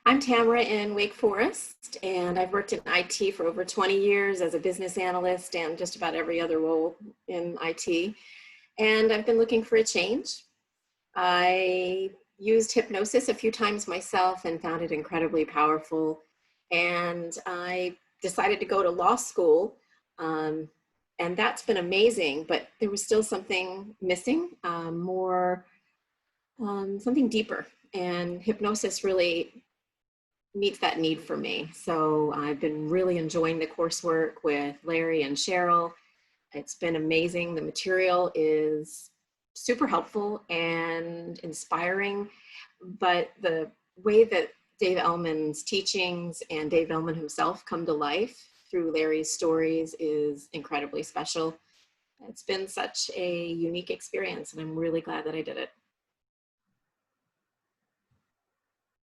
I'm Tamara in Wake Forest, and I've worked in IT for over 20 years as a business analyst and just about every other role in IT. And I've been looking for a change. I used hypnosis a few times myself and found it incredibly powerful. And I decided to go to law school, and that's been amazing, but there was still something missing, something deeper. And hypnosis really meets that need for me. So I've been really enjoying the coursework with Larry and Cheryl. It's been amazing. The material is super helpful and inspiring, but the way that Dave Elman's teachings and Dave Elman himself come to life through Larry's stories is incredibly special. It's been such a unique experience, and I'm really glad that I did it.